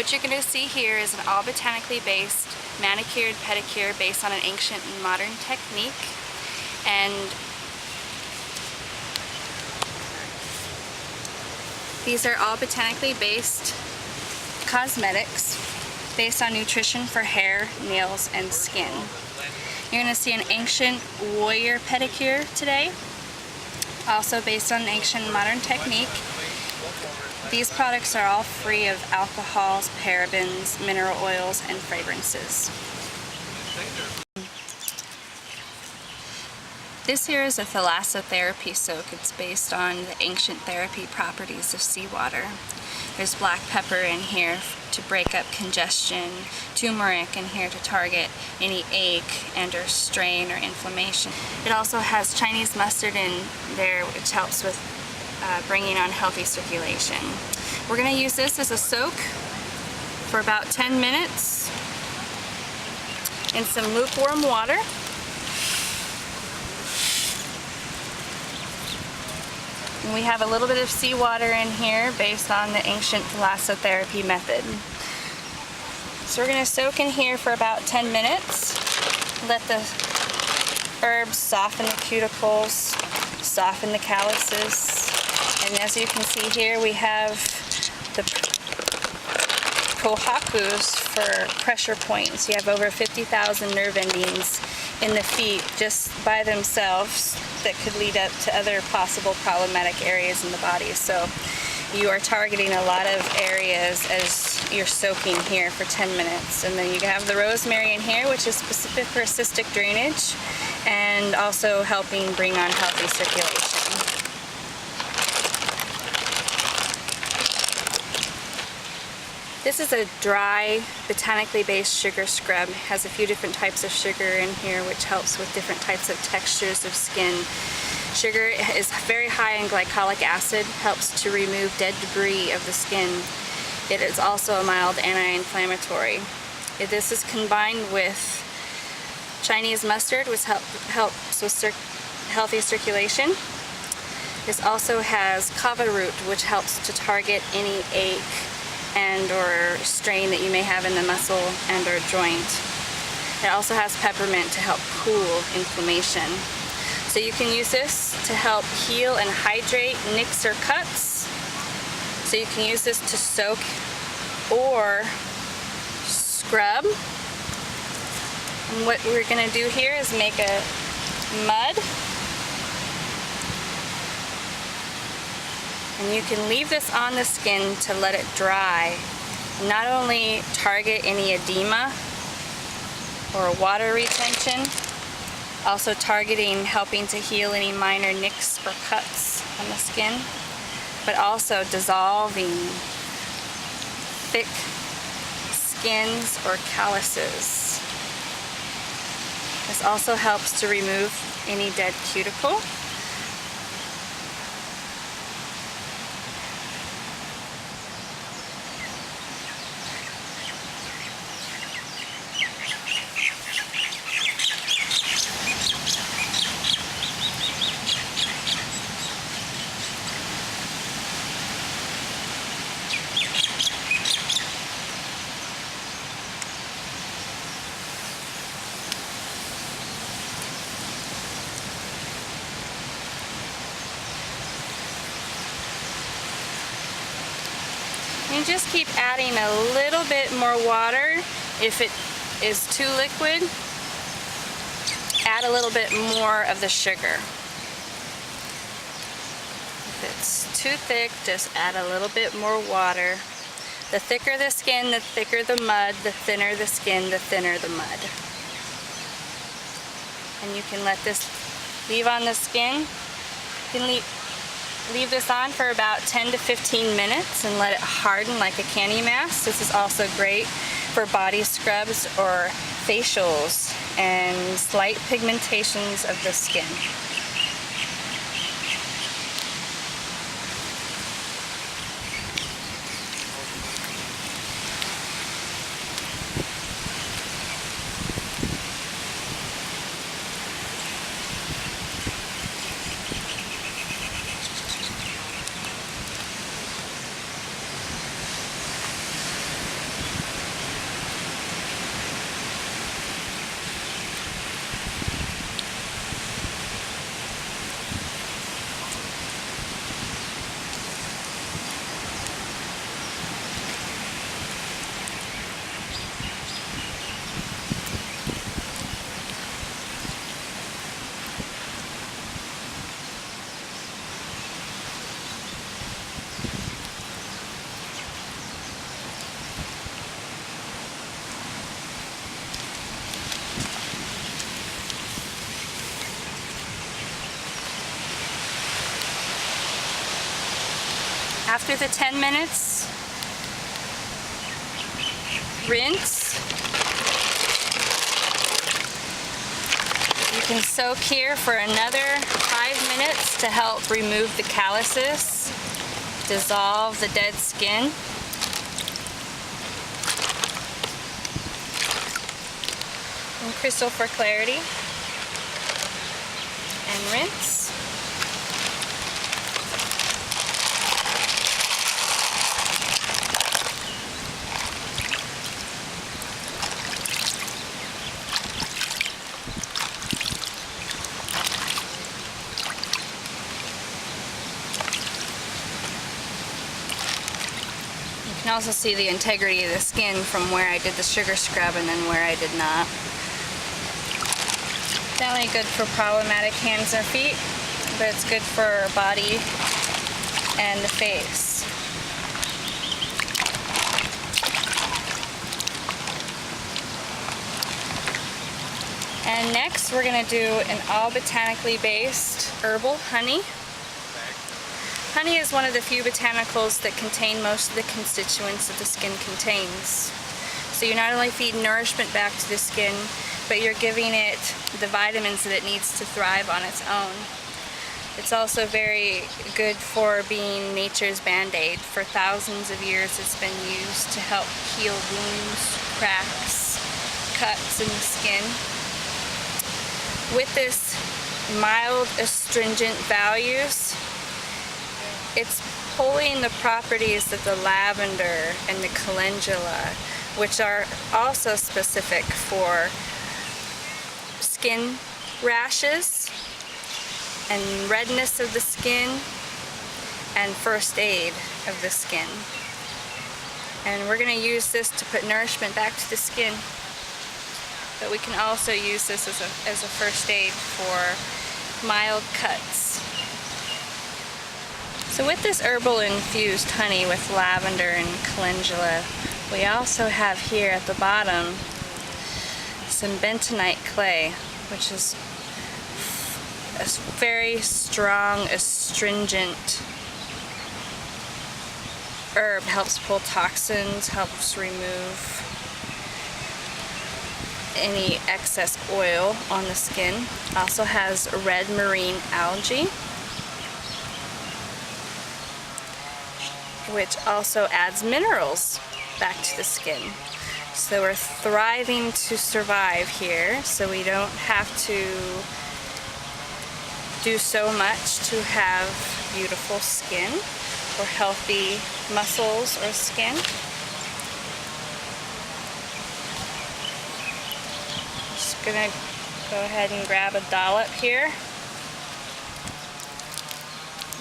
what you're going to see here is an all botanically based manicured pedicure based on an ancient and modern technique. And these are all botanically based cosmetics based on nutrition for hair, nails, and skin. You're going to see an ancient warrior pedicure today, also based on an ancient and modern technique. These products are all free of alcohols, parabens, mineral oils, and fragrances. This here is a thalassotherapy soak. It's based on the ancient therapy properties of seawater. There's black pepper in here to break up congestion, turmeric in here to target any ache and or strain or inflammation. It also has Chinese mustard in there, which helps with bringing on healthy circulation. We're going to use this as a soak for about 10 minutes in some lukewarm water. And we have a little bit of seawater in here based on the ancient thalassotherapy method. So we're going to soak in here for about 10 minutes. Let the herbs soften the cuticles, soften the calluses. And as you can see here, we have the kohakus for pressure points. You have over 50,000 nerve endings in the feet just by themselves that could lead up to other possible problematic areas in the body. So you are targeting a lot of areas as you're soaking here for 10 minutes. And then you have the rosemary in here, which is specific for cystic drainage and also helping bring on healthy circulation. This is a dry, botanically based sugar scrub. It has a few different types of sugar in here, which helps with different types of textures of skin. Sugar is very high in glycolic acid, helps to remove dead debris of the skin. It is also a mild anti-inflammatory. This is combined with Chinese mustard, which helps with healthy circulation. This also has kava root, which helps to target any ache and or strain that you may have in the muscle and or joint. It also has peppermint to help cool inflammation. So you can use this to help heal and hydrate nicks or cuts. So you can use this to soak or scrub. And what we're going to do here is make a mud. And you can leave this on the skin to let it dry. Not only target any edema or water retention, also targeting helping to heal any minor nicks or cuts on the skin, but also dissolving thick skins or calluses. This also helps to remove any dead cuticle. And just keep adding a little bit more water. If it is too liquid, add a little bit more of the sugar. If it's too thick, just add a little bit more water. The thicker the skin, the thicker the mud. The thinner the skin, the thinner the mud. And you can let this leave on the skin. You can leave this on for about 10 to 15 minutes and let it harden like a candy mask. This is also great for body scrubs or facials and slight pigmentations of the skin. After the 10 minutes, rinse. You can soak here for another 5 minutes to help remove the calluses, dissolve the dead skin. And crystal for clarity. And rinse. You can also see the integrity of the skin from where I did the sugar scrub and then where I did not. Definitely good for problematic hands or feet, but it's good for our body and the face. And next we're going to do an all botanically based herbal honey. Honey is one of the few botanicals that contain most of the constituents that the skin contains. So you not only feed nourishment back to the skin, but you're giving it the vitamins that it needs to thrive on its own. It's also very good for being nature's band-aid. For thousands of years it's been used to help heal wounds, cracks, cuts in the skin. With this mild astringent values, it's pulling the properties of the lavender and the calendula, which are also specific for skin rashes and redness of the skin and first aid of the skin. And we're going to use this to put nourishment back to the skin, but we can also use this as a first aid for mild cuts. So with this herbal infused honey with lavender and calendula, we also have here at the bottom some bentonite clay, which is a very strong astringent herb. Helps pull toxins, helps remove any excess oil on the skin. Also has red marine algae, which also adds minerals back to the skin. So we're thriving to survive here, so we don't have to do so much to have beautiful skin or healthy muscles or skin. Just gonna go ahead and grab a dollop here.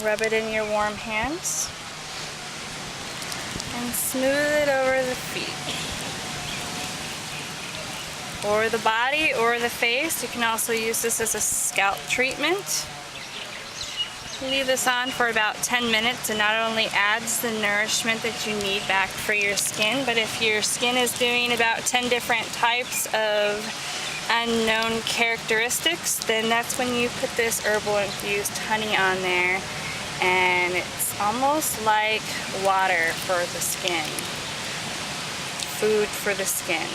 Rub it in your warm hands. And smooth it over the feet. Or the body or the face. You can also use this as a scalp treatment. Leave this on for about 10 minutes. It not only adds the nourishment that you need back for your skin, but if your skin is doing about 10 different types of unknown characteristics, then that's when you put this herbal infused honey on there, and it's almost like water for the skin, food for the skin.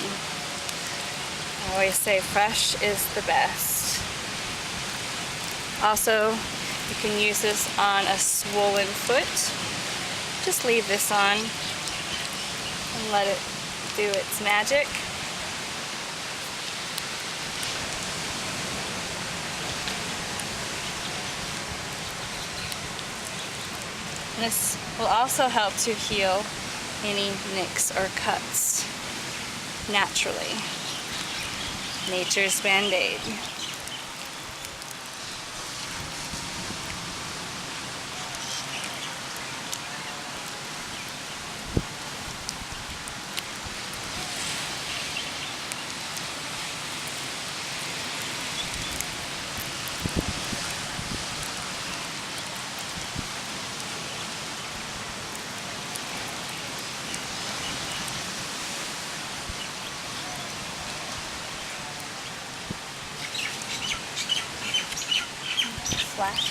I always say fresh is the best. Also, you can use this on a swollen foot. Just leave this on and let it do its magic. This will also help to heal any nicks or cuts naturally. Nature's Band-Aid. Flash.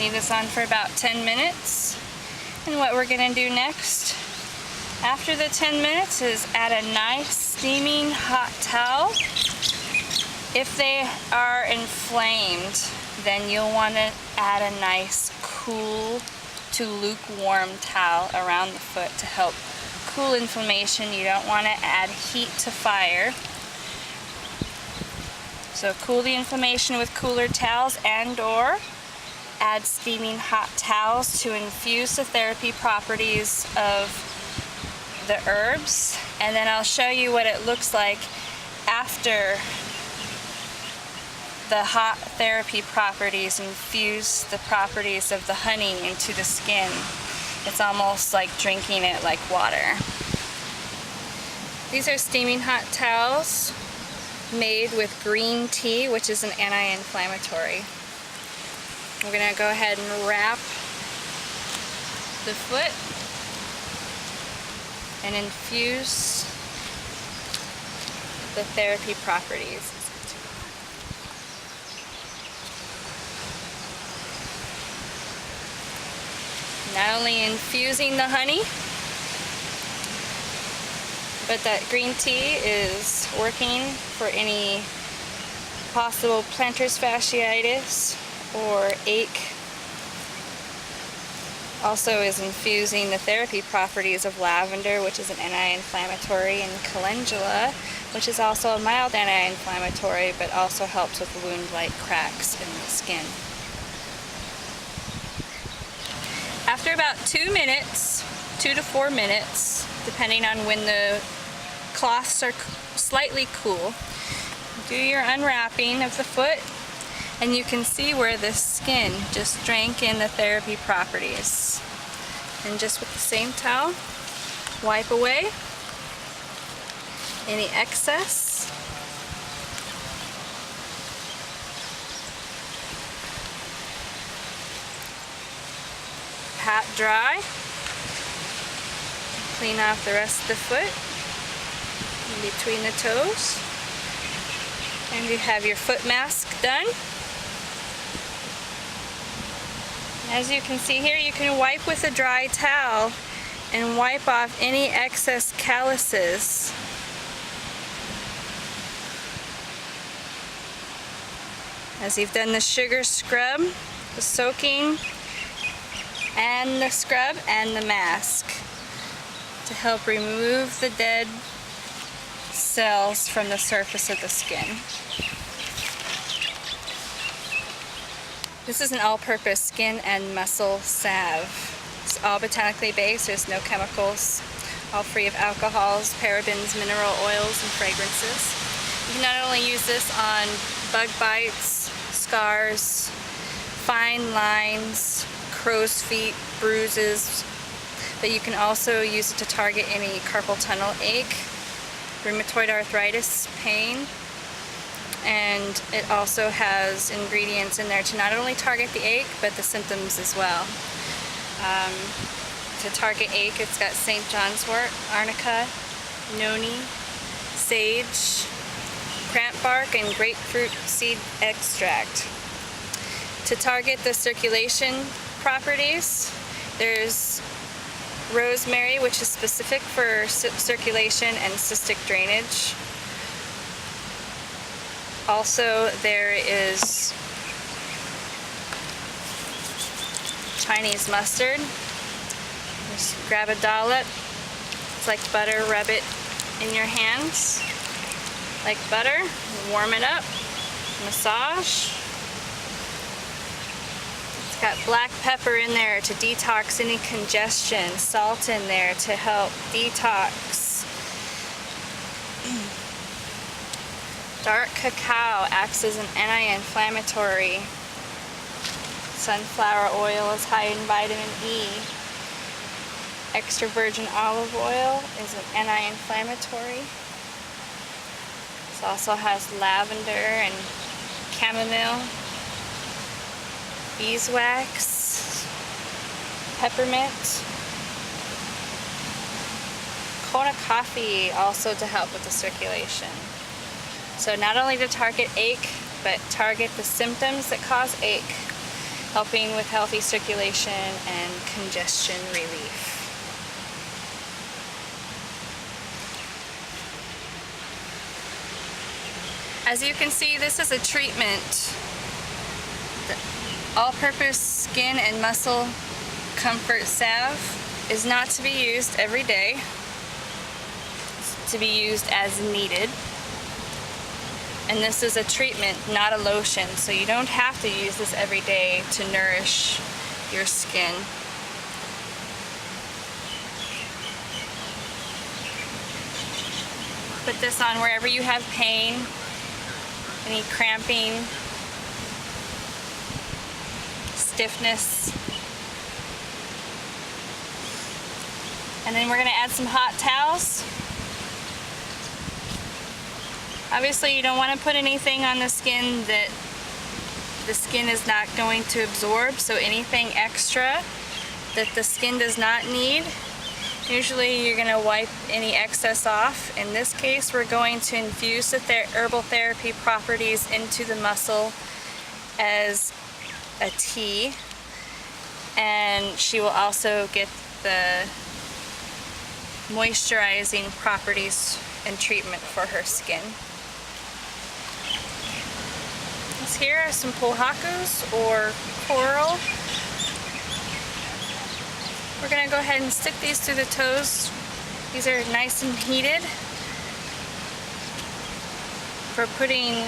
Leave this on for about 10 minutes. And what we're gonna do next, after the 10 minutes, is add a nice steaming hot towel. If they are inflamed, then you'll wanna add a nice cool to lukewarm towel around the foot to help cool inflammation. You don't wanna add heat to fire. So cool the inflammation with cooler towels and/or add steaming hot towels to infuse the therapy properties of the herbs. And then I'll show you what it looks like after the hot therapy properties infuse the properties of the honey into the skin. It's almost like drinking it like water. These are steaming hot towels made with green tea, which is an anti-inflammatory. We're gonna go ahead and wrap the foot and infuse the therapy properties. Not only infusing the honey, but that green tea is working for any possible plantar fasciitis or ache. Also is infusing the therapy properties of lavender, which is an anti-inflammatory, and calendula, which is also a mild anti-inflammatory, but also helps with wound-like cracks in the skin. After about 2 minutes, 2 to 4 minutes, depending on when the cloths are slightly cool, do your unwrapping of the foot, and you can see where the skin just drank in the therapy properties. And just with the same towel, wipe away any excess. Pat dry. Clean off the rest of the foot in between the toes. And you have your foot mask done. As you can see here, you can wipe with a dry towel and wipe off any excess calluses. As you've done the sugar scrub, the soaking, and the scrub and the mask to help remove the dead cells from the surface of the skin. This is an all-purpose skin and muscle salve. It's all botanically based, there's no chemicals, all free of alcohols, parabens, mineral oils, and fragrances. You can not only use this on bug bites, scars, fine lines, crow's feet, bruises, but you can also use it to target any carpal tunnel ache, rheumatoid arthritis pain, and it also has ingredients in there to not only target the ache, but the symptoms as well. To target ache, it's got St. John's wort, arnica, noni, sage, cramp bark, and grapefruit seed extract. To target the circulation properties, there's rosemary, which is specific for circulation and cystic drainage. Also, there is Chinese mustard. Just grab a dollop. It's like butter, rub it in your hands like butter, warm it up, massage. Got black pepper in there to detox any congestion, salt in there to help detox. Dark cacao acts as an anti-inflammatory. Sunflower oil is high in vitamin E. Extra virgin olive oil is an anti-inflammatory. This also has lavender and chamomile. Beeswax, peppermint, Kona coffee also to help with the circulation. So not only to target ache, but target the symptoms that cause ache. helping with healthy circulation and congestion relief. As you can see, this is a treatment. The all-purpose skin and muscle comfort salve is not to be used every day. It's to be used as needed. And this is a treatment, not a lotion, so you don't have to use this every day to nourish your skin. Put this on wherever you have pain, any cramping, stiffness. And then we're going to add some hot towels. Obviously you don't want to put anything on the skin that the skin is not going to absorb, so anything extra that the skin does not need, usually you're going to wipe any excess off. In this case, we're going to infuse the herbal therapy properties into the muscle as a tea, and she will also get the moisturizing properties and treatment for her skin. Here are some pohakus or coral. We're going to go ahead and stick these through the toes. These are nice and heated for putting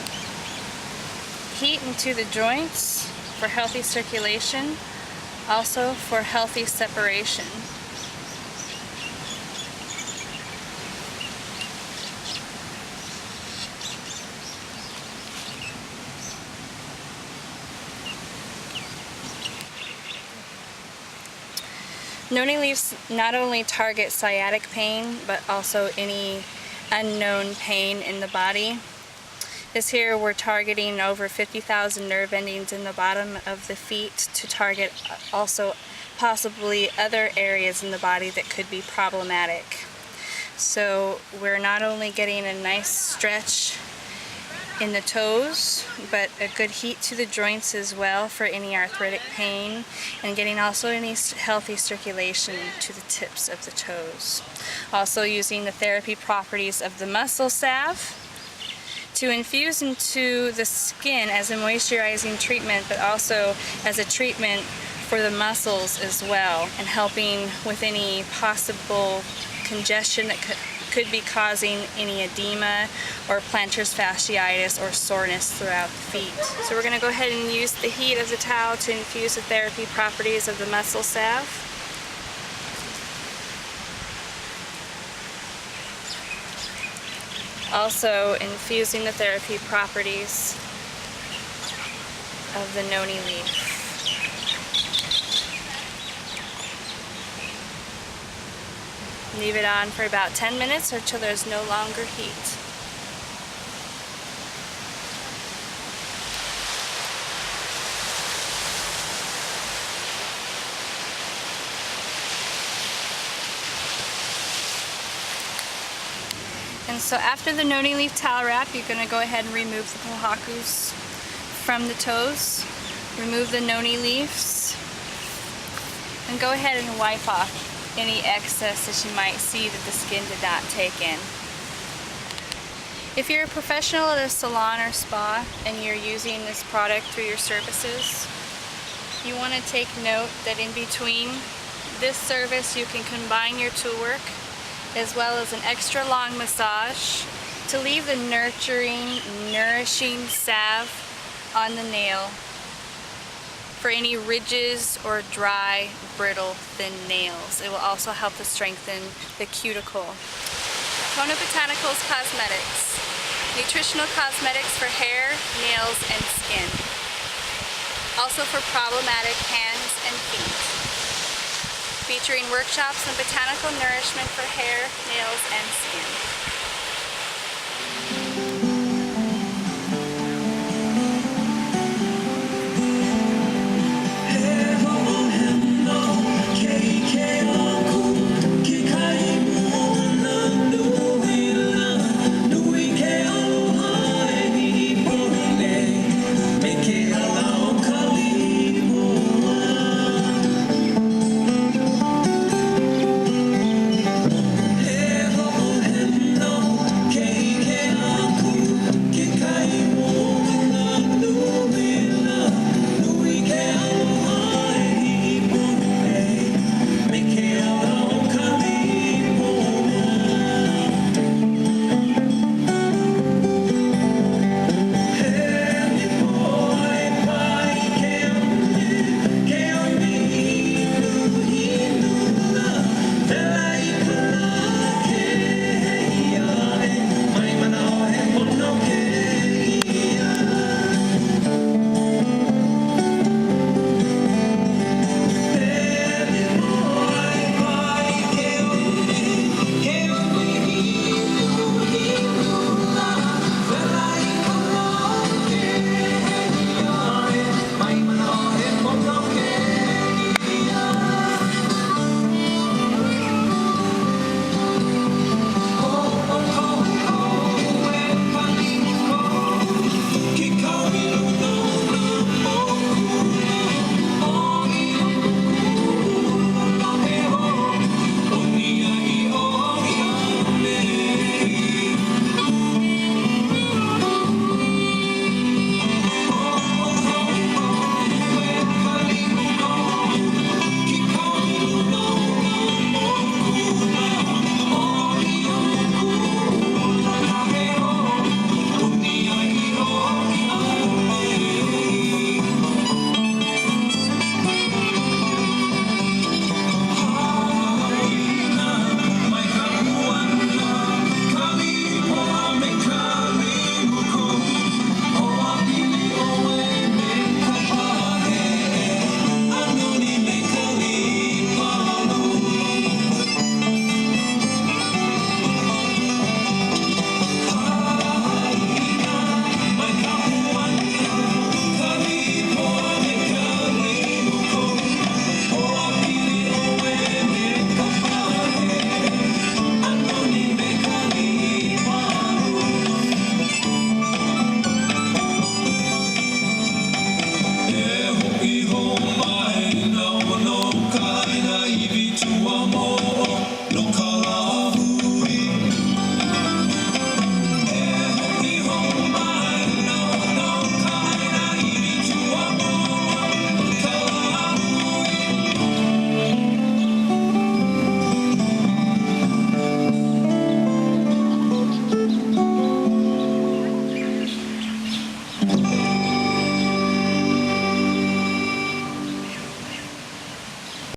heat into the joints for healthy circulation, also for healthy separation. Noni leaves not only target sciatic pain, but also any unknown pain in the body. This here we're targeting over 50,000 nerve endings in the bottom of the feet to target also possibly other areas in the body that could be problematic. So we're not only getting a nice stretch in the toes, but a good heat to the joints as well for any arthritic pain, and getting also any healthy circulation to the tips of the toes. Also using the therapy properties of the muscle salve to infuse into the skin as a moisturizing treatment, but also as a treatment for the muscles as well, and helping with any possible congestion that could be causing any edema or plantar fasciitis or soreness throughout the feet. So we're going to go ahead and use the heat of the towel to infuse the therapy properties of the muscle salve. Also infusing the therapy properties of the noni leaf. Leave it on for about 10 minutes or until there's no longer heat. And so after the noni leaf towel wrap, you're going to go ahead and remove the pohakus from the toes. Remove the noni leaves and go ahead and wipe off any excess that you might see that the skin did not take in. If you're a professional at a salon or spa and you're using this product through your services, you want to take note that in between this service you can combine your tool work as well as an extra long massage to leave the nurturing, nourishing salve on the nail for any ridges or dry, brittle, thin nails. It will also help to strengthen the cuticle. Kona Botanicals Cosmetics. Nutritional cosmetics for hair, nails, and skin. Also for problematic hands and feet. Featuring workshops on botanical nourishment for hair, nails, and skin.